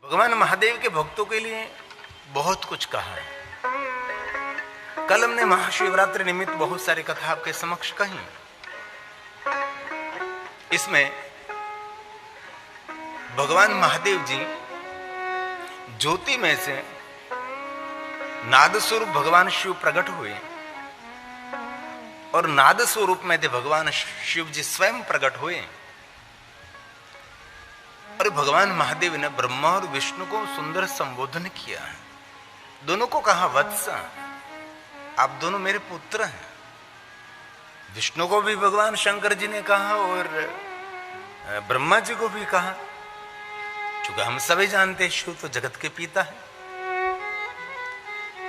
भगवान महादेव के भक्तों के लिए बहुत कुछ कहा है। कल हमने महाशिवरात्रि निमित्त बहुत सारी कथा आपके समक्ष कही। इसमें भगवान महादेव जी ज्योति में से नाद स्वरूप भगवान शिव प्रकट हुए और नाद स्वरूप में थे भगवान शिव जी स्वयं प्रकट हुए। और भगवान महादेव ने ब्रह्मा और विष्णु को सुंदर संबोधन किया है। दोनों को कहा वत्स, आप दोनों मेरे पुत्र हैं। विष्णु को भी भगवान शंकर जी ने कहा और ब्रह्मा जी को भी कहा, क्योंकि हम सभी जानते हैं शिव तो जगत के पिता है।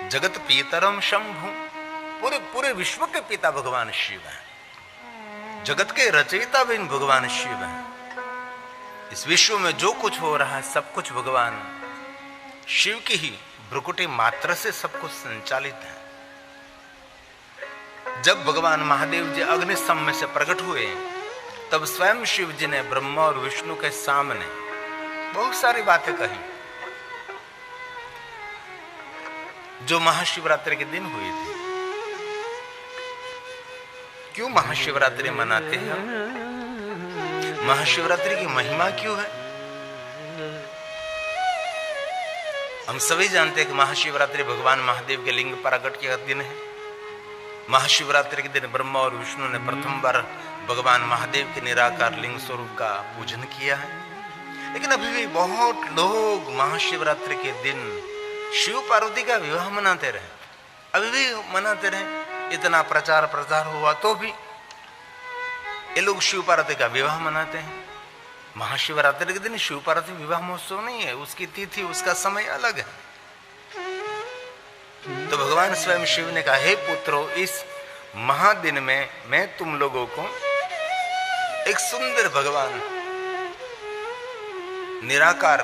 जगत पितरम शंभु, पूरे विश्व के पिता भगवान शिव हैं। जगत के रचयिता भी भगवान शिव हैं। इस विश्व में जो कुछ हो रहा है सब कुछ भगवान शिव की ही भ्रुकुटी मात्र से सब कुछ संचालित है। जब भगवान महादेव जी अग्निस्तंभ में से प्रकट हुए तब स्वयं शिव जी ने ब्रह्मा और विष्णु के सामने बहुत सारी बातें कही जो महाशिवरात्रि के दिन हुई थी। क्यों महाशिवरात्रि मनाते हैं? महाशिवरात्रि की महिमा क्यों है? हम सभी जानते हैं कि महाशिवरात्रि भगवान महादेव के लिंग प्रकट के दिन है। महाशिवरात्रि के दिन ब्रह्मा और विष्णु ने प्रथम बार भगवान महादेव के निराकार लिंग स्वरूप का पूजन किया है। लेकिन अभी भी बहुत लोग महाशिवरात्रि के दिन शिव पार्वती का विवाह मनाते रहे, अभी भी मनाते रहे। इतना प्रचार प्रसार हुआ तो भी ये लोग शिव पार्वती का विवाह मनाते हैं। महाशिवरात्रि के दिन शिव पार्वती विवाह महोत्सव नहीं है, उसकी तिथि उसका समय अलग है। तो भगवान स्वयं शिव ने कहा, हे पुत्रों, इस महादिन में मैं तुम लोगों को एक सुंदर भगवान निराकार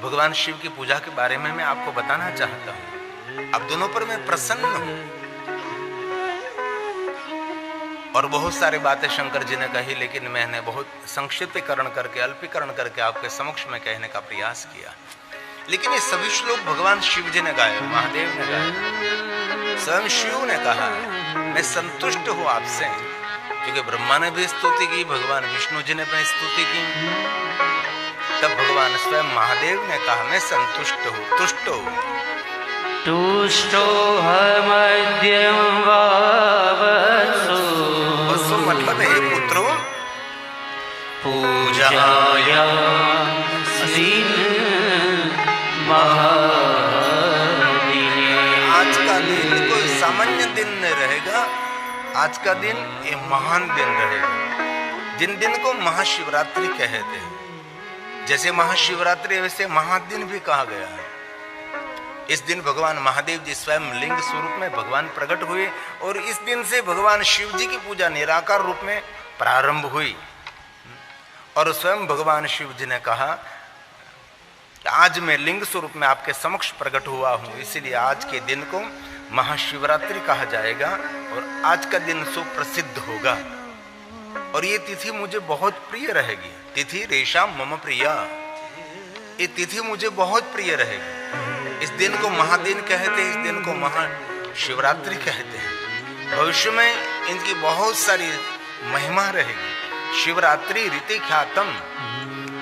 भगवान शिव की पूजा के बारे में मैं आपको बताना चाहता हूं। आप दोनों पर मैं प्रसन्न हूं। और बहुत सारी बातें शंकर जी ने कही, लेकिन मैंने बहुत संक्षिप्तीकरण करके अल्पीकरण करके आपके समक्ष में कहने का प्रयास किया। लेकिन ये सभी श्लोक भगवान शिव जी ने गाए, महादेव ने गाए। स्वयं शिव ने कहा, मैं संतुष्ट हूं आपसे, क्योंकि ब्रह्मा ने भी स्तुति की, भगवान विष्णु जी ने भी स्तुति की। तब भगवान स्वयं महादेव ने कहा, मैं संतुष्ट हूं, तुष्ट हूं। तुष्टो मध्यम वावसु, वसु मतलब हे पुत्रों, पूजाया आज का दिन कोई सामान्य दिन नहीं रहेगा। आज का दिन ये महान दिन रहेगा, जिन दिन को महाशिवरात्रि कहते हैं। जैसे महाशिवरात्रि वैसे महादिन भी कहा गया है। इस दिन भगवान महादेव जी स्वयं लिंग स्वरूप में भगवान प्रकट हुए और इस दिन से भगवान शिव जी की पूजा निराकार रूप में प्रारंभ हुई। और स्वयं भगवान शिव जी ने कहा, आज मैं लिंग स्वरूप में आपके समक्ष प्रकट हुआ हूं, इसीलिए आज के दिन को महाशिवरात्रि कहा जाएगा और आज का दिन सुप्रसिद्ध होगा। और ये तिथि मुझे बहुत प्रिय रहेगी। तिथि रेशा मम प्रिया, ये तिथि मुझे बहुत प्रिय रहेगी। इस दिन को महादिन कहते हैं, इस दिन को महाशिवरात्रि कहते हैं। भविष्य में इनकी बहुत सारी महिमा रहेगी। शिवरात्रि रीति ख्यातम,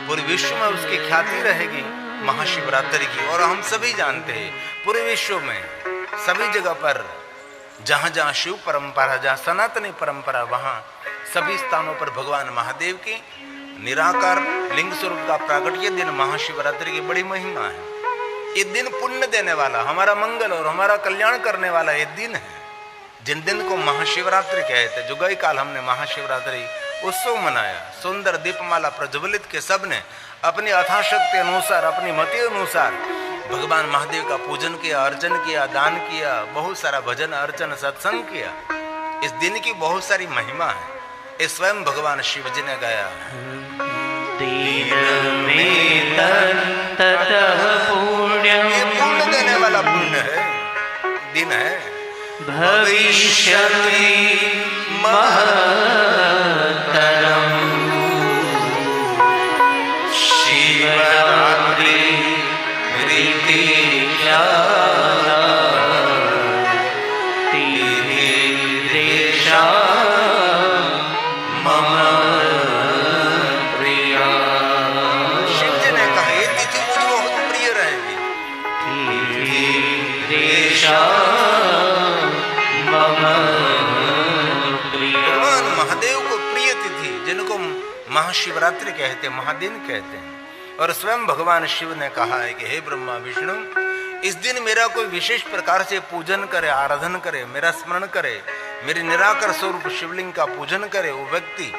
पूरे विश्व में उसकी ख्याति रहेगी महाशिवरात्रि की। और हम सभी जानते हैं पूरे विश्व में सभी जगह पर जहां जहां शिव परंपरा, जहां सनातनी परंपरा, वहां सभी स्थानों पर भगवान महादेव की निराकार लिंग स्वरूप का प्राकट्य दिन महाशिवरात्रि की बड़ी महिमा है। ये दिन पुण्य देने वाला, हमारा मंगल और हमारा कल्याण करने वाला ये दिन है, जिन दिन को महाशिवरात्रि कहते। जो गई काल हमने महाशिवरात्रि उत्सव मनाया, सुंदर दीपमाला प्रज्वलित के सबने अपनी अथाशक्ति अनुसार, अपनी मति अनुसार भगवान महादेव का पूजन किया, अर्चन किया, दान किया, बहुत सारा भजन अर्चन सत्संग किया। इस दिन की बहुत सारी महिमा है। ये स्वयं भगवान शिव जी ने गाया, ये पुण्य देने वाला पुण्य है, दिन है। भविष्यति महत्तरम् शिवरात्रि महाशिवरात्रि कहते हैं, महादिन कहते हैं। और स्वयं भगवान शिव ने कहा है कि हे ब्रह्मा विष्णु, इस दिन मेरा कोई विशेष प्रकार से पूजन करे, आराधन करे, मेरा स्मरण करे, मेरे निराकार स्वरूप शिवलिंग का पूजन करे, वो व्यक्ति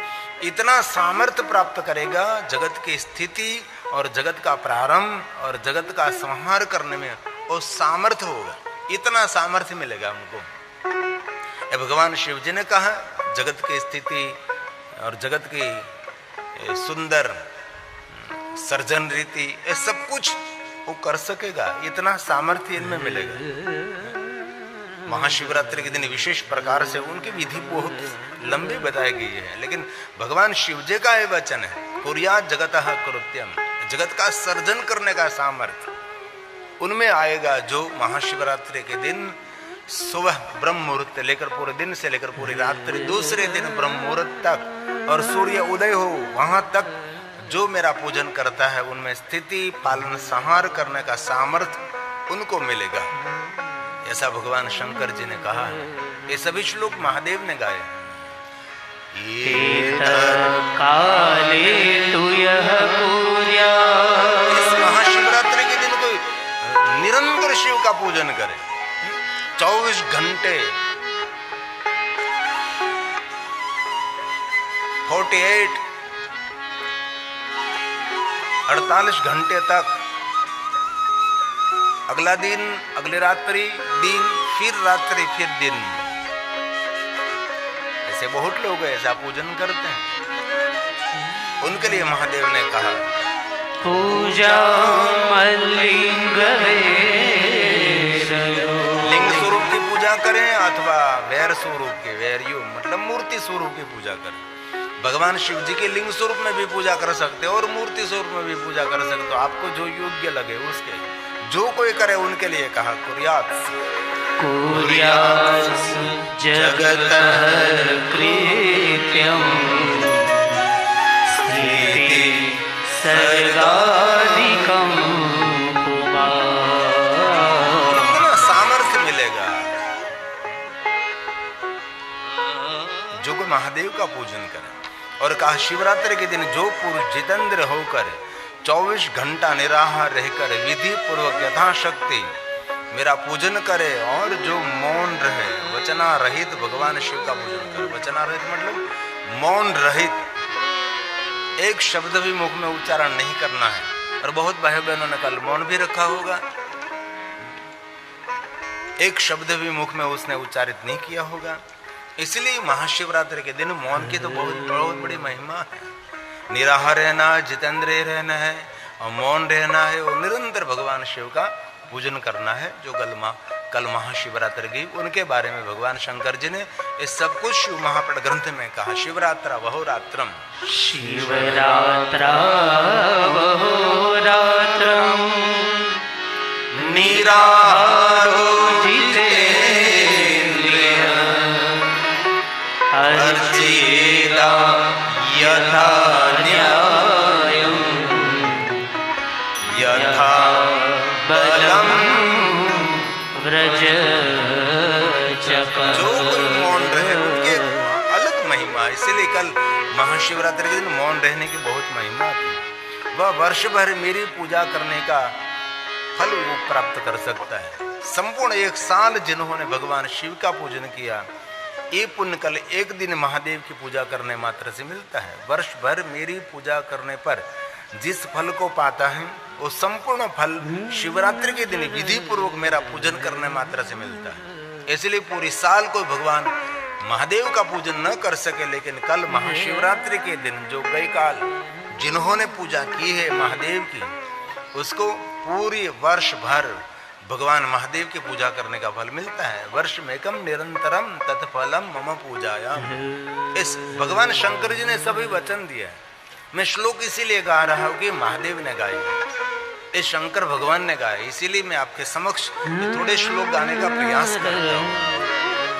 इतना सामर्थ्य प्राप्त करेगा, जगत की स्थिति और जगत का प्रारंभ और जगत का संहार करने में वो सामर्थ्य होगा, इतना सामर्थ्य मिलेगा हमको। भगवान शिव जी ने कहा जगत की स्थिति और जगत की सुंदर सर्जन रीति, ये सब कुछ वो कर सकेगा, इतना सामर्थ्य इनमें मिलेगा। महाशिवरात्रि के दिन विशेष प्रकार से उनकी विधि बहुत लंबी बताई गई है, लेकिन भगवान शिव जी का ये वचन है, कुर्यात् जगतः कृत्यम, जगत का सर्जन करने का सामर्थ्य उनमें आएगा जो महाशिवरात्रि के दिन सुबह ब्रह्म मुहूर्त लेकर पूरे दिन से लेकर पूरी रात्रि, दूसरे दिन ब्रह्म मुहूर्त तक और सूर्य उदय हो वहां तक जो मेरा पूजन करता है, उनमें स्थिति पालन संहार करने का सामर्थ्य उनको मिलेगा। ऐसा भगवान शंकर जी ने कहा है। ये सभी श्लोक महादेव ने गाए। काले तु यः कुर्यात्, इस महाशिवरात्रि के दिन कोई निरंतर शिव का पूजन करे, 24 घंटे 48 घंटे तक, अगला दिन, अगले रात्रि दिन, फिर रात्रि, फिर दिन, ऐसे बहुत लोग ऐसा पूजन करते हैं। उनके लिए महादेव ने कहा पूजा लिंग लिंग स्वरूप की पूजा करें अथवा वैर स्वरूप की, वैर्यू मतलब मूर्ति स्वरूप की पूजा करें। भगवान शिव जी के लिंग स्वरूप में भी पूजा कर सकते हो और मूर्ति स्वरूप में भी पूजा कर सकते हो, आपको जो योग्य लगे उसके, जो कोई करे उनके लिए कहा कुर्यात् जगतः कृत्यं स्थिति सर्गाधिकं इतना सामर्थ्य मिलेगा जो कोई महादेव का पूजन करे। और कहा शिवरात्रि के दिन जो पुरुष जितेंद्र होकर 24 घंटा निराहार रहकर विधि पूर्वक यथाशक्ति मेरा पूजन करे और जो मौन रहे, वचना रहित भगवान शिव का पूजन करे। वचना रहित मतलब मौन रहित, एक शब्द भी मुख में उच्चारण नहीं करना है। और बहुत भाई बहनों ने कल मौन भी रखा होगा, एक शब्द भी मुख में उसने उच्चारित नहीं किया होगा। इसलिए महाशिवरात्रि के दिन मौन की तो बहुत बड़ी महिमा है। निराहार रहना, जितेंद्र रहना है और मौन रहना है, और निरंतर भगवान शिव का पूजन करना है। जो कल महाशिवरात्रि की, उनके बारे में भगवान शंकर जी ने इस सब कुछ शिव महापट ग्रंथ में कहा। शिवरात्रा वहोरात्रम, शिवरात्रा वहोरात्रम निराहारो जितेन्द्रियः अर्चेदा यथा न्यायं यथा बलम व्रज जो कोई मौन रहे उनके अलग महिमा। इसलिए कल महाशिवरात्रि के दिन मौन रहने की बहुत महिमा थी। वह वर्ष भर मेरी पूजा करने का फल वो प्राप्त कर सकता है। संपूर्ण 1 साल जिन्होंने भगवान शिव का पूजन किया, ये पुण्य कल एक दिन महादेव की पूजा करने मात्र से मिलता है। वर्ष भर मेरी पूजा करने पर जिस फल को पाता है, वो संपूर्ण फल शिवरात्रि के दिन विधि पूर्वक मेरा पूजन करने मात्र से मिलता है। इसलिए पूरी साल कोई भगवान महादेव का पूजन न कर सके, लेकिन कल महाशिवरात्रि के दिन जो गई काल जिन्होंने पूजा की है महादेव की, उसको पूरी वर्ष भर भगवान महादेव की पूजा करने का फल मिलता है। वर्ष में कम निरंतरम तत्फलम मम पूजायाम। इस भगवान शंकर जी ने सभी वचन दिया है। मैं श्लोक इसीलिए गा रहा हूँ कि महादेव ने गाए, ये शंकर भगवान ने गाए, इसीलिए मैं आपके समक्ष थोड़े श्लोक गाने का प्रयास करता हूँ।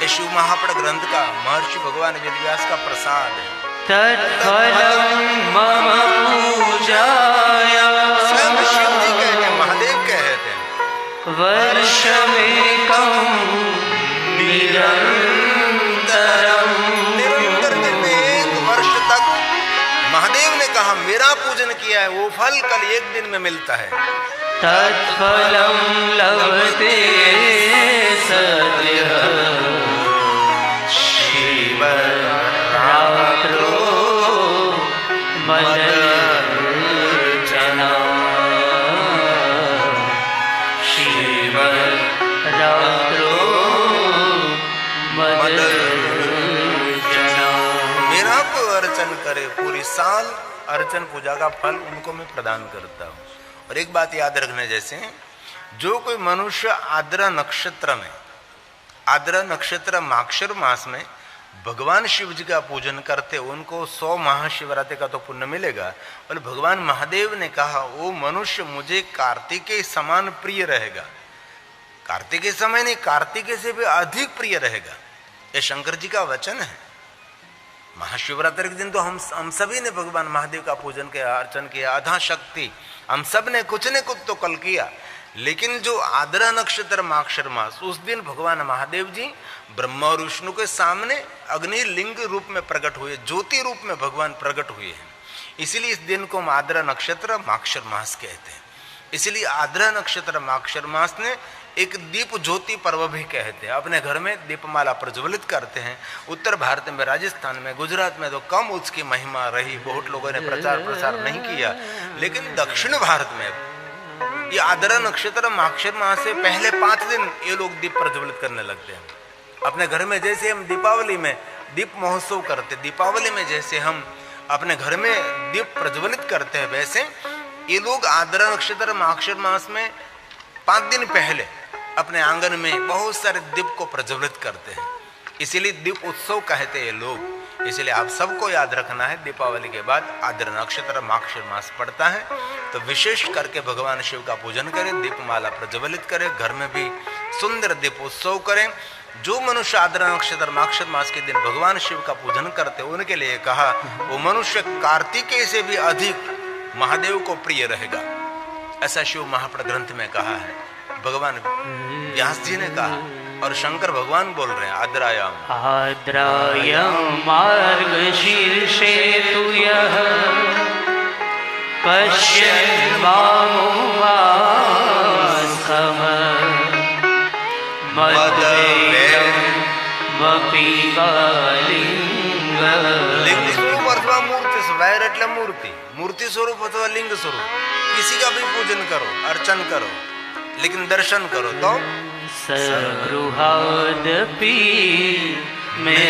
ये शिव महापट ग्रंथ का महर्षि भगवान वेदव्यास का प्रसाद है। तत्फलम मम पूजायाम, स्वयं शिव जी कहते हैं, महादेव कहते हैं, वर्षमेकं निरंतरम, निरंतर दिन में 1 वर्ष तक महादेव है वो फल कल एक दिन में मिलता है। तत्फलं लभते सद्यः शिवरात्रो मदर्चना शिवरात्रो मदर्चना। मेरा को अर्चन करे पूरी साल अर्चन पूजा का फल उनको मैं प्रदान करता हूँ। और एक बात याद रखना, जैसे जो कोई मनुष्य आद्रा नक्षत्र माक्षर मास में भगवान शिव जी का पूजन करते उनको 100 महाशिवरात्रि का तो पुण्य मिलेगा। और भगवान महादेव ने कहा वो मनुष्य मुझे कार्तिकेय समान प्रिय रहेगा। कार्तिकेय समय नहीं, कार्तिकेय से भी अधिक प्रिय रहेगा, ये शंकर जी का वचन है। महाशिवरात्रि के दिन तो हम सभी ने भगवान महादेव का पूजन किया, अर्चन किया, आधा शक्ति हम सब ने कुछ न कुछ तो कल किया। लेकिन जो आद्रा नक्षत्र माक्षर मास, उस दिन भगवान महादेव जी ब्रह्मा और विष्णु के सामने अग्नि लिंग रूप में प्रकट हुए, ज्योति रूप में भगवान प्रकट हुए हैं। इसीलिए इस दिन को हम आद्रा नक्षत्र माक्षर मास कहते हैं। इसलिए आद्रा नक्षत्र माक्षर मास ने एक दीप ज्योति पर्व भी कहते हैं। अपने घर में दीपमाला प्रज्वलित करते हैं। उत्तर भारत में, राजस्थान में, गुजरात में तो कम उसकी महिमा रही, बहुत लोगों ने प्रचार प्रसार नहीं किया। लेकिन दक्षिण भारत में ये आद्रा नक्षत्र माक्षर मास से पहले 5 दिन ये लोग दीप प्रज्वलित करने लगते हैं। अपने घर में जैसे हम दीपावली में दीप महोत्सव करते, दीपावली में जैसे हम अपने घर में दीप प्रज्वलित करते हैं, वैसे ये लोग आद्रा नक्षत्र माक्षर मास में 5 दिन पहले अपने आंगन में बहुत सारे दीप को प्रज्वलित करते हैं। इसीलिए दीप उत्सव कहते हैं लोग। इसलिए आप सबको याद रखना है, दीपावली के बाद आद्रा नक्षत्र माक्षर मास पड़ता है तो विशेष करके भगवान शिव का पूजन करें, दीपमाला प्रज्वलित करें, घर में भी सुंदर दीप उत्सव करें। जो मनुष्य आद्रा नक्षत्र माक्षर मास के दिन भगवान शिव का पूजन करते उनके लिए कहा वो मनुष्य कार्तिकेय से भी अधिक महादेव को प्रिय रहेगा, ऐसा शिव महापुराण ग्रंथ में कहा है। भगवान व्यास जी ने कहा और शंकर भगवान बोल रहे हैं आद्रायाम मार्गशीर्षे तु यः पश्यन् मामुवास्थम मद्वैतमपि लिंग स्वरूप अथवा मूर्ति वैर એટલે मूर्ति स्वरूप अथवा लिंग स्वरूप किसी का भी पूजन करो, अर्चन करो, लेकिन दर्शन करो तो सगृहादपि में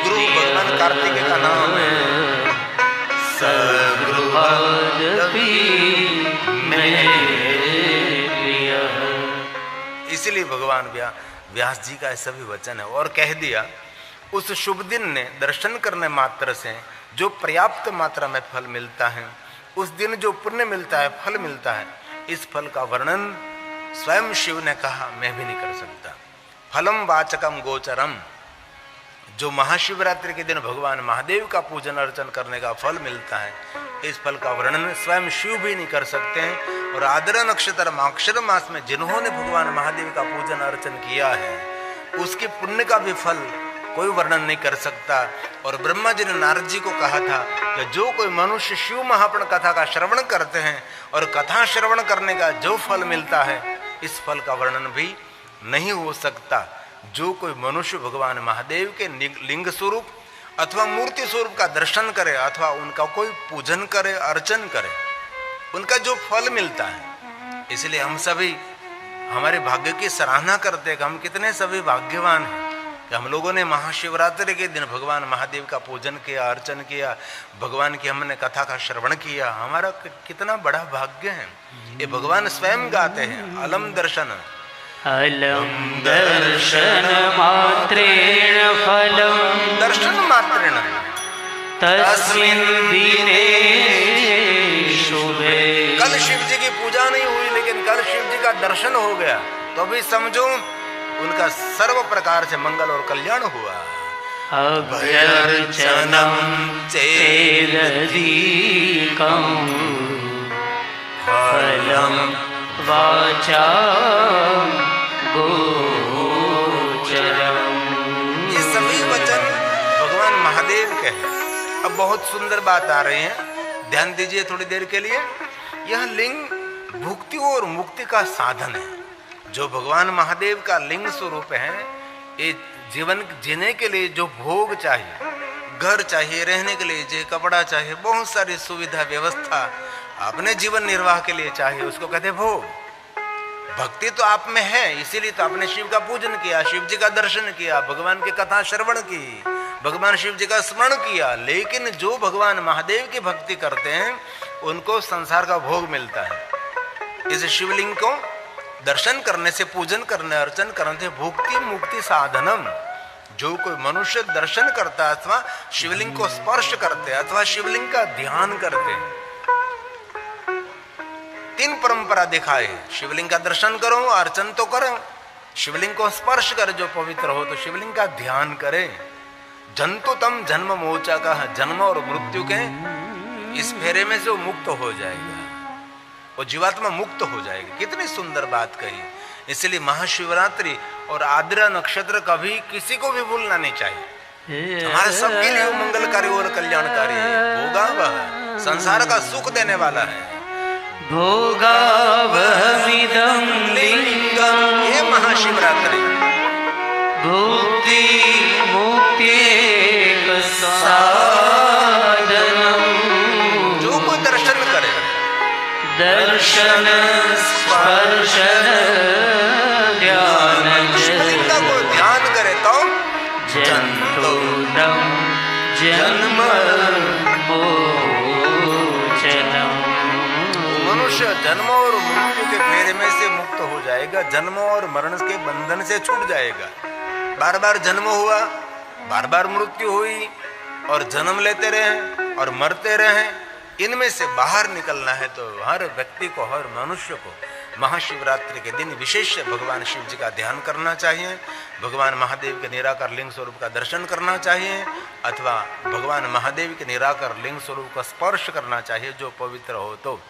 गुरु भगवान कार्तिक का नाम है। सगृहादपि में प्रियः। इसलिए भगवान व्यास जी का सभी वचन है। और कह दिया उस शुभ दिन ने दर्शन करने मात्र से जो पर्याप्त मात्रा में फल मिलता है, उस दिन जो पुण्य मिलता है, फल मिलता है, इस फल का वर्णन स्वयं शिव ने कहा मैं भी नहीं कर सकता। फलम वाचकम गोचरम, जो महाशिवरात्रि के दिन भगवान महादेव का पूजन अर्चन करने का फल मिलता है, इस फल का वर्णन स्वयं शिव भी नहीं कर सकते हैं। और आद्रा नक्षत्र माक्षर मास में जिन्होंने भगवान महादेव का पूजन अर्चन किया है उसके पुण्य का भी फल कोई वर्णन नहीं कर सकता। और ब्रह्मा जी ने नारद जी को कहा था कि जो कोई मनुष्य शिव महापुराण कथा का श्रवण करते हैं और कथा श्रवण करने का जो फल मिलता है, इस फल का वर्णन भी नहीं हो सकता। जो कोई मनुष्य भगवान महादेव के लिंग स्वरूप अथवा मूर्ति स्वरूप का दर्शन करे अथवा उनका कोई पूजन करे, अर्चन करे, उनका जो फल मिलता है। इसलिए हम सभी हमारे भाग्य की सराहना करते हैं कि हम कितने सभी भाग्यवान हैं कि हम लोगों ने महाशिवरात्रि के दिन भगवान महादेव का पूजन किया, अर्चन किया, भगवान की हमने कथा का श्रवण किया। हमारा कितना बड़ा भाग्य है। ये भगवान स्वयं गाते हैं अलम दर्शन मात्रेण फलम दर्शन मात्रेण तस्मिन् दिने शुभे। कल शिव जी की पूजा नहीं हुई लेकिन कल शिव जी का दर्शन हो गया तो भी समझो उनका सर्व प्रकार से मंगल और कल्याण हुआ। अभ्यर्चनं चेदधिकं फलं वाचा गोचरम्। ये सभी वचन भगवान महादेव के हैं। अब बहुत सुंदर बात आ रही है। ध्यान दीजिए थोड़ी देर के लिए। यह लिंग भुक्ति और मुक्ति का साधन है। जो भगवान महादेव का लिंग स्वरूप है, ये जीवन जीने के लिए जो भोग चाहिए, घर चाहिए, रहने के लिए जो कपड़ा चाहिए, बहुत सारी सुविधा व्यवस्था अपने जीवन निर्वाह के लिए चाहिए, उसको कहते भोग। भक्ति तो आप में है, इसीलिए तो आपने शिव का पूजन किया, शिव जी का दर्शन किया, भगवान की कथा श्रवण की, भगवान शिव जी का स्मरण किया। लेकिन जो भगवान महादेव की भक्ति करते हैं उनको संसार का भोग मिलता है। इस शिवलिंग को दर्शन करने से, पूजन करने, अर्चन करने से भुक्ति मुक्ति साधनम। जो कोई मनुष्य दर्शन करता है अथवा शिवलिंग को स्पर्श करते हैं अथवा शिवलिंग का ध्यान करते हैं, 3 परंपरा दिखाए। शिवलिंग का दर्शन करो, अर्चन तो करो, शिवलिंग को स्पर्श कर जो पवित्र हो, तो शिवलिंग का ध्यान करे। जंतु तम जन्म मोचा का, जन्म और मृत्यु के इस फेरे में से वो मुक्त हो जाएगा, वो जीवात्मा मुक्त हो जाएगी। कितनी सुंदर बात कही। इसलिए महाशिवरात्रि और आद्रा नक्षत्र कभी किसी को भी भूलना नहीं चाहिए। हमारे सबके लिए मंगलकारी और कल्याणकारी है। भोगावह, संसार का सुख देने वाला है। भोगावहमिदं लिंगम, ये महाशिवरात्रि भुक्ति मुक्त्येक साधनम। जो कोई दर्शन करे, दर्शन स्पर्शन ध्यान, शिवलिंग का कोई ध्यान करे तो जंतुदम जन्म मोचनम। मनुष्य जन्म और मृत्यु के फेरे में से मुक्त हो जाएगा, जन्म और मरण के बंधन से छूट जाएगा। बार बार जन्म हुआ, बार बार मृत्यु हुई और जन्म लेते रहे और मरते रहे, इनमें से बाहर निकलना है तो हर व्यक्ति को, हर मनुष्य को महाशिवरात्रि के दिन विशेष भगवान शिव जी का ध्यान करना चाहिए, भगवान महादेव के निराकार लिंग स्वरूप का दर्शन करना चाहिए अथवा भगवान महादेव के निराकार लिंग स्वरूप का स्पर्श करना चाहिए जो पवित्र हो। तो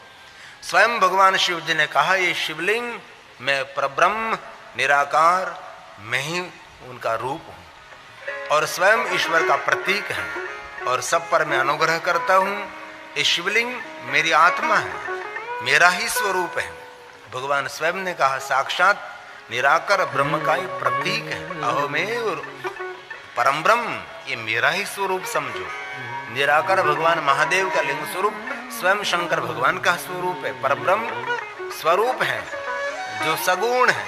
स्वयं भगवान शिव जी ने कहा, ये शिवलिंग मैं परब्रह्म निराकार, मैं ही उनका रूप हूँ और स्वयं ईश्वर का प्रतीक है और सब पर मैं अनुग्रह करता हूँ। ये शिवलिंग मेरी आत्मा है, मेरा ही स्वरूप है। भगवान स्वयं ने कहा, साक्षात निराकार ब्रह्म का ही प्रतीक है। अहोमेव परम ब्रह्म, ये मेरा ही स्वरूप समझो। निराकार भगवान महादेव का लिंग स्वरूप स्वयं शंकर भगवान का स्वरूप है, परब्रह्म स्वरूप है जो सगुण है।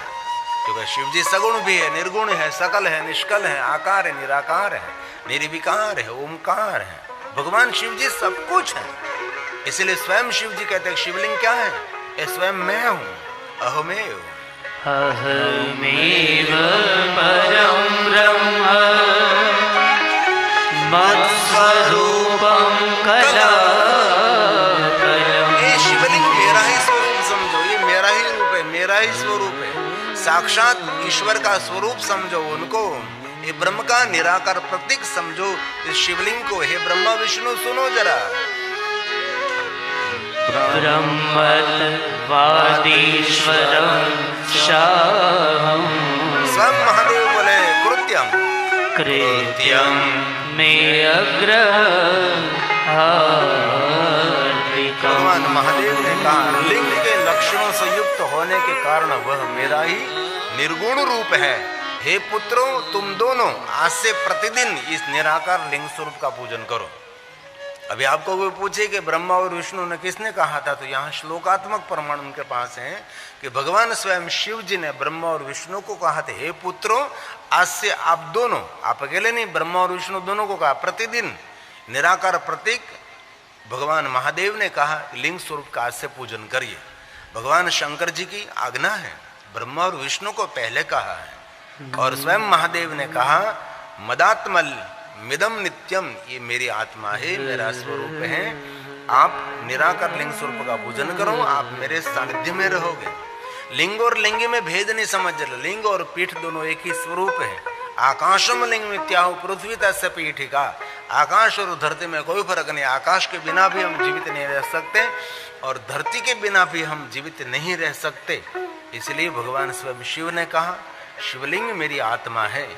क्योंकि शिव जी सगुण भी है, निर्गुण है, सकल है, निष्कल है, आकार है, निराकार है, निर्विकार है, ओमकार है। भगवान शिव जी सब कुछ है। इसलिए स्वयं शिव जी कहते हैं शिवलिंग क्या है, ये स्वयं मैं हूँ। अहमेव अहमेव परं ब्रह्म मत्स्वरूपं कलाकरम्। ये शिवलिंग मेरा ही स्वरूप समझो, ये मेरा ही रूप है, मेरा ही स्वरूप है। साक्षात ईश्वर का स्वरूप समझो उनको। ये ब्रह्म का निराकार प्रतीक समझो इस शिवलिंग को। हे ब्रह्मा विष्णु सुनो जरा। ब्रह्मवादीश्वरं शाहं स्वयं महादेव बोले कृत्यम कृत्यं मे अग्रहार्दिकम्। भगवान महादेव ने कहा, लिंग के लक्षणों से युक्त होने के कारण वह मेरा ही निर्गुण रूप है। हे पुत्रों, तुम दोनों आज से प्रतिदिन इस निराकार लिंग स्वरूप का पूजन करो। अभी आपको कोई पूछे कि ब्रह्मा और विष्णु ने किसने कहा था, तो यहाँ श्लोकात्मक प्रमाण उनके पास है कि भगवान स्वयं शिव जी ने ब्रह्मा और विष्णु को कहा था, हे पुत्रों, आज से आप दोनों, आप अकेले नहीं, ब्रह्मा और विष्णु दोनों को कहा, प्रतिदिन निराकार प्रतीक भगवान महादेव ने कहा लिंग स्वरूप का आज से पूजन करिए। भगवान शंकर जी की आज्ञा है, ब्रह्मा और विष्णु को पहले कहा है और स्वयं महादेव ने कहा, मदात्मल मिदम नित्यम, ये मेरी आत्मा है, मेरा स्वरूप है। आप निराकार लिंग स्वरूप का पूजन करो, आप मेरे सानिध्य में रहोगे। लिंग और लिंग में भेद नहीं समझ लो, लिंग और पीठ दोनों एक ही स्वरूप है। आकाशम लिंग मित्याहु पृथ्वी तस्य पीठिका। आकाश और धरती में कोई फर्क नहीं। आकाश के बिना भी हम जीवित नहीं रह सकते और धरती के बिना भी हम जीवित नहीं रह सकते। इसलिए भगवान स्वयं शिव ने कहा, शिवलिंग मेरी आत्मा है,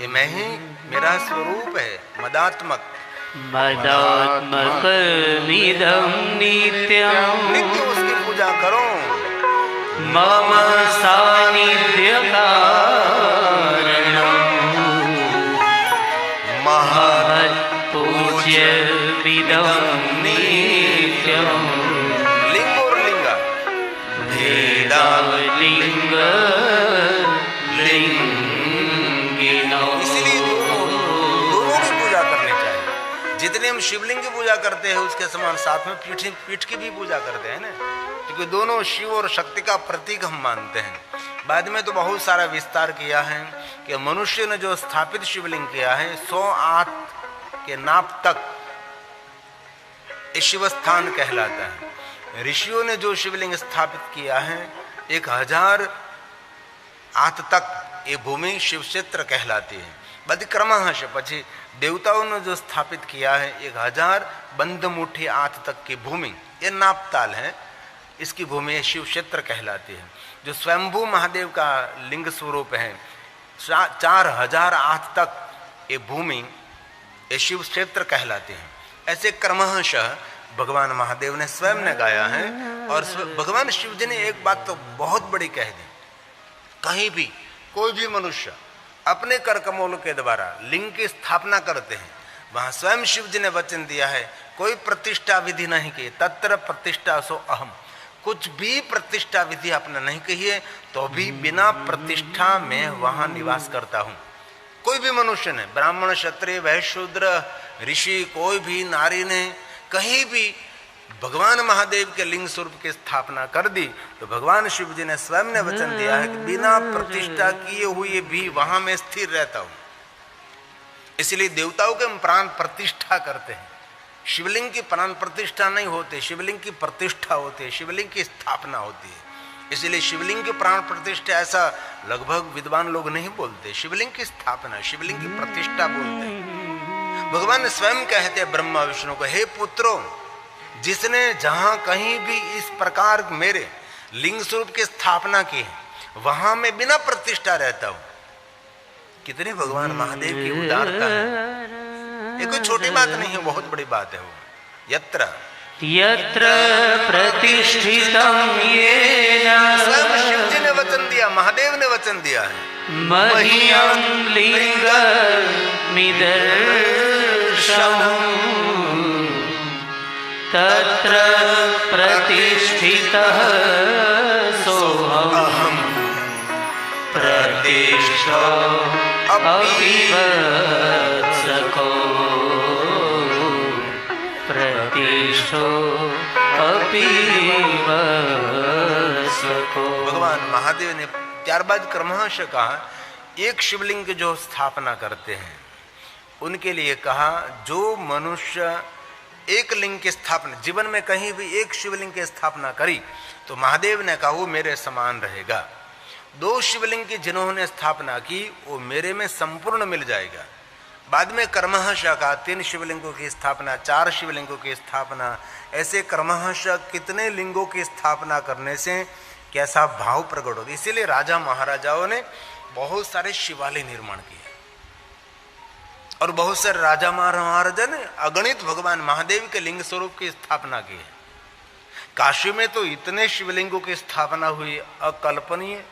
ये मैं ही, मेरा स्वरूप है, मदात्मक। मदात्मकमिदं नित्यं नित्य उसकी पूजा करो। मम सानिध्यकारणं महत्पूज्यमिदं नित्यं लिंग और लिंगा भेदा लिंग लिंगिनो। इसलिए दोनों की पूजा करनी चाहिए। जितने हम शिवलिंग की पूजा करते हैं उसके समान साथ में पीठ की भी पूजा करते हैं ना, क्योंकि दोनों शिव और शक्ति का प्रतीक हम मानते हैं। बाद में तो बहुत सारा विस्तार किया है कि मनुष्य ने जो स्थापित शिवलिंग किया है 100 आंत के नाप तक शिव स्थान कहलाता है। ऋषियों ने जो शिवलिंग स्थापित किया है 1000 आंत तक ये भूमि शिव क्षेत्र कहलाती है। बदी क्रमश પછી देवताओं ने जो स्थापित किया है 1000 बंद मुट्ठी आंत तक की भूमि, ये नापताल है, इसकी भूमि शिव क्षेत्र कहलाती है। जो स्वयंभू महादेव का लिंग स्वरूप है 4000 आंत तक ये भूमि ये शिव क्षेत्र कहलाती है। ऐसे क्रमशः भगवान महादेव ने स्वयं ने गाया है। और भगवान शिव जी ने एक बात तो बहुत बड़ी कह दी, कहीं भी कोई भी मनुष्य अपने कर कमलों के द्वारा लिंग की स्थापना करते हैं, वहां स्वयं शिव जी ने वचन दिया है कोई प्रतिष्ठा विधि नहीं की, तत्र प्रतिष्ठा सो अहम। कुछ भी प्रतिष्ठा विधि आपने नहीं कही है तो भी बिना प्रतिष्ठा में वहां निवास करता हूं। कोई भी मनुष्य ने, ब्राह्मण क्षत्रिय वैश्य शूद्र ऋषि, कोई भी नारी ने कहीं भी भगवान महादेव के लिंग स्वरूप की स्थापना कर दी तो भगवान शिव जी ने स्वयं ने वचन दिया है कि बिना प्रतिष्ठा किए हुए भी वहां मैं स्थिर रहता हूं। इसलिए देवताओं के हम प्राण प्रतिष्ठा करते हैं। शिवलिंग की प्राण प्रतिष्ठा नहीं होती, शिवलिंग की प्रतिष्ठा होती है, शिवलिंग की स्थापना होती है। इसलिए शिवलिंग की प्राण प्रतिष्ठा ऐसा लगभग विद्वान लोग नहीं बोलते, शिवलिंग की स्थापना, शिवलिंग की प्रतिष्ठा बोलते हैं। भगवान स्वयं कहते हैं ब्रह्मा विष्णु को, हे पुत्रों, जिसने जहां कहीं भी इस प्रकार मेरे लिंग स्वरूप की स्थापना की है वहां मैं बिना प्रतिष्ठा रहता हूं। कितनी भगवान महादेव की उदारता है। ये कोई छोटी बात नहीं है, बहुत बड़ी बात है वो। यत्र यत्र प्रतिष्ठितं येन स्वयं शिव जी ने वचन दिया, महादेव ने वचन दिया है, मह्यं लिंगमिदर्शनम् तत्र प्रतिष्ठितः सोऽहं प्रतिष्ठो अपि वत्सको प्रतिष्ठो अपि वत्सको। भगवान महादेव ने त्यारबाद क्रमशः कहा एक शिवलिंग की जो स्थापना करते हैं उनके लिए कहा जो मनुष्य एक लिंग की स्थापना जीवन में कहीं भी एक शिवलिंग की स्थापना करी तो महादेव ने कहा वो मेरे समान रहेगा। 2 शिवलिंग की जिन्होंने स्थापना की वो मेरे में संपूर्ण मिल जाएगा। बाद में क्रमशः का 3 शिवलिंगों की स्थापना, 4 शिवलिंगों की स्थापना, ऐसे क्रमशः कितने लिंगों की स्थापना करने से कैसा भाव प्रकट होगा। इसीलिए राजा महाराजाओं ने बहुत सारे शिवालय निर्माण किए और बहुत सारे राजा महाराजा ने अगणित भगवान महादेव के लिंग स्वरूप की स्थापना की है। काशी में तो इतने शिवलिंगों की स्थापना हुई अकल्पनीय,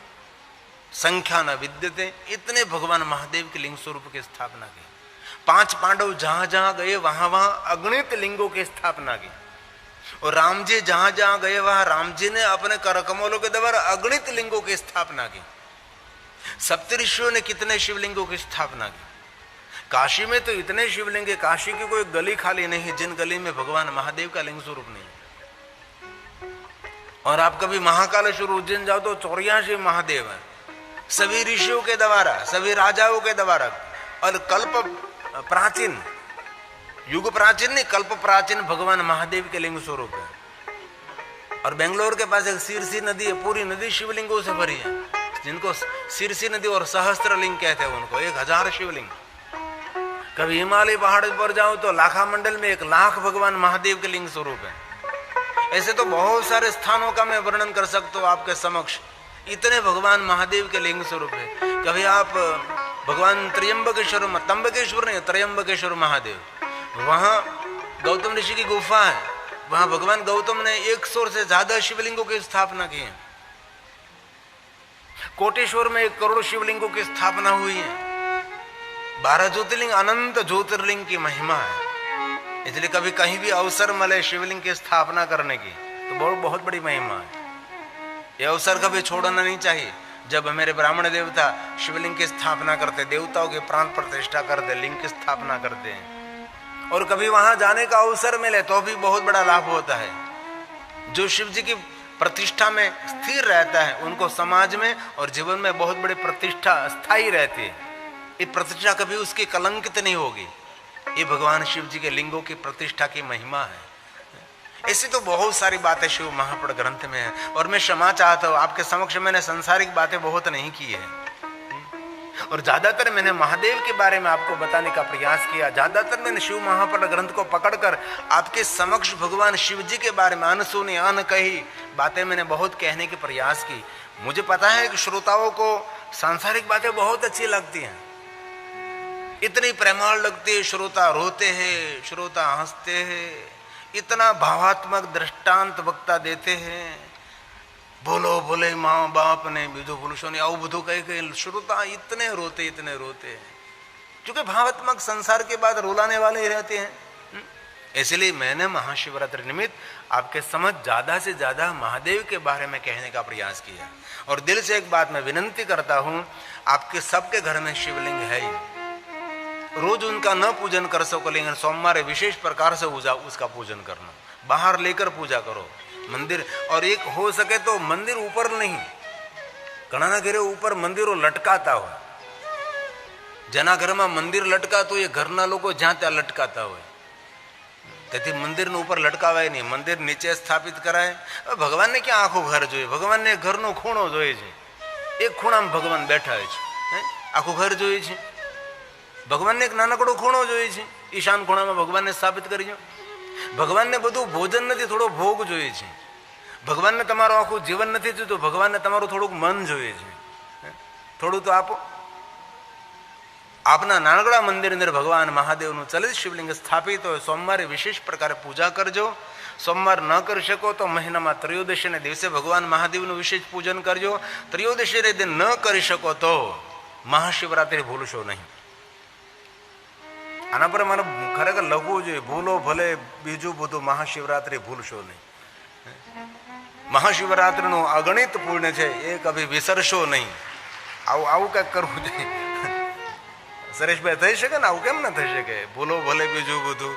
संख्या न विद्यते, इतने भगवान महादेव के लिंग स्वरूप की स्थापना की। 5 पांडव जहां जहां गए वहां वहां अगणित लिंगों की स्थापना की और राम जी जहां जहां गए वहां राम जी ने अपने करकमलों के द्वारा अगणित लिंगों की स्थापना की। सप्तऋषियों ने कितने शिवलिंगों की स्थापना की। काशी में तो इतने शिवलिंग है, काशी की कोई गली खाली नहीं है जिन गली में भगवान महादेव का लिंग स्वरूप नहीं। और आप कभी महाकालेश्वर उज्जैन जाओ तो 84 महादेव है, सभी ऋषियों के द्वारा, सभी राजाओं के द्वारा। और कल्प प्राचीन, युग प्राचीन नहीं, कल्प प्राचीन भगवान महादेव के लिंग स्वरूप है। और बेंगलोर के पास एक सिरसी नदी है, पूरी नदी शिवलिंगों से भरी है, जिनको सिरसी नदी और सहस्त्र लिंग कहते हैं उनको, 1000 शिवलिंग। कभी हिमालय पहाड़ पर जाओ तो लाखा मंडल में 1 लाख भगवान महादेव के लिंग स्वरूप है। ऐसे तो बहुत सारे स्थानों का मैं वर्णन कर सकता हूँ आपके समक्ष, इतने भगवान महादेव के लिंग स्वरूप है। कभी आप भगवान त्र्यंबकेश्वर, तंबकेश्वर नहीं, त्र्यंबकेश्वर महादेव, वहां गौतम ऋषि की गुफा है, वहां भगवान गौतम ने 100 से ज्यादा शिवलिंगों की स्थापना की है। कोटेश्वर में 1 करोड़ शिवलिंगों की स्थापना हुई है। 12 ज्योतिर्लिंग अनंत ज्योतिर्लिंग की महिमा है। इसलिए कभी कहीं भी अवसर मिले शिवलिंग की स्थापना करने की तो बहुत बड़ी महिमा है। यह अवसर कभी छोड़ना नहीं चाहिए। जब मेरे ब्राह्मण देवता शिवलिंग की स्थापना करते, देवताओं की प्राण प्रतिष्ठा करते, लिंग की स्थापना करते हैं, और कभी वहां जाने का अवसर मिले तो भी बहुत बड़ा लाभ होता है। जो शिव जी की प्रतिष्ठा में स्थिर रहता है उनको समाज में और जीवन में बहुत बड़ी प्रतिष्ठा स्थायी रहती है। ये प्रतिष्ठा कभी उसकी कलंकित नहीं होगी। ये भगवान शिव जी के लिंगों की प्रतिष्ठा की महिमा है। ऐसी तो बहुत सारी बातें शिव महापुराण ग्रंथ में है, और मैं क्षमा चाहता हूं, आपके समक्ष मैंने सांसारिक बातें बहुत नहीं की है, और ज्यादातर मैंने महादेव के बारे में आपको बताने का प्रयास किया। ज्यादातर मैंने शिव महापुराण ग्रंथ को पकड़कर आपके समक्ष भगवान शिव जी के बारे में अनसुनी अनकही बातें मैंने बहुत कहने के प्रयास की। मुझे पता है कि श्रोताओं को सांसारिक बातें बहुत अच्छी लगती हैं, इतनी प्रेमाल लगती है, श्रोता रोते हैं, श्रोता हंसते हैं, इतना भावात्मक दृष्टांत वक्ता देते हैं, बोलो बोले माँ बाप ने विधु पुरुषों ने आउ बुधु कहे श्रोता इतने रोते हैं, क्योंकि भावात्मक संसार के बाद रुलाने वाले ही रहते हैं। इसलिए मैंने महाशिवरात्रि निमित्त आपके समझ ज्यादा से ज्यादा महादेव के बारे में कहने का प्रयास किया। और दिल से एक बात मैं विनंती करता हूं, आपके सबके घर में शिवलिंग है ही, रोज उनका न पूजन कर सको लेकिन सोमवार विशेष प्रकार से उसका पूजन करना, बाहर लेकर पूजा करो मंदिर। और एक हो सके तो मंदिर ऊपर नहीं, घना घरे ऊपर मंदिरों लटकाता हो, जना घर में मंदिर लटका तो ये घरना लोग ज्યાં ત્યાં लटकाता हो, તેથી મંદિરનું ઉપર લટકાવાય નહીં, મંદિર નીચે સ્થાપિત કરાય। ભગવાનને ક્યાં આખું ઘર જોઈએ? ભગવાનને ઘરનો ખૂણો જોઈએ છે, એક ખૂણામાં ભગવાન બેઠા હોય છે, આખું ઘર જોઈએ છે? ભગવાનને એક નાનકડો ખૂણો જોઈએ છે, ઈશાન ખૂણામાં ભગવાનને સ્થાપિત કરીજો। ભગવાનને બધું ભોજન નથી, થોડો ભોગ જોઈએ છે। ભગવાનને તમારું આખું જીવન નથી જોઈતું, ભગવાનને તમારું થોડુંક મન જોઈએ છે, થોડું તો આપો। આપના નાનકડા મંદિર અંદર ભગવાન મહાદેવનું ચલિત શિવલિંગ સ્થાપિત હોય, સોમવારે વિશેષ પ્રકારે પૂજા કરજો। સોમવાર ન કરી શકો તો મહિનામાં ત્રયોદશીને દિવસે ભગવાન મહાદેવનું વિશેષ પૂજન કરજો। ત્રયોદશીને दिन ન કરી શકો તો મહાશિવરાત્રિ ભૂલશો નહીં। આના પર મારે ખરેખર લખવું જોઈએ, ભૂલો ભલે બીજું બધું, મહાશિવરાત્રિ ભૂલશો નહીં। મહાશિવરાત્રિનું અગણિત પુણ્ય છે, એ કભી વિસરશો નહીં। આવું કંઈક કરવું જોઈએ। સુરેશભાઈ થઈ શકે ને? આવું કેમ ના થઈ શકે? ભૂલો ભલે બીજું બધું।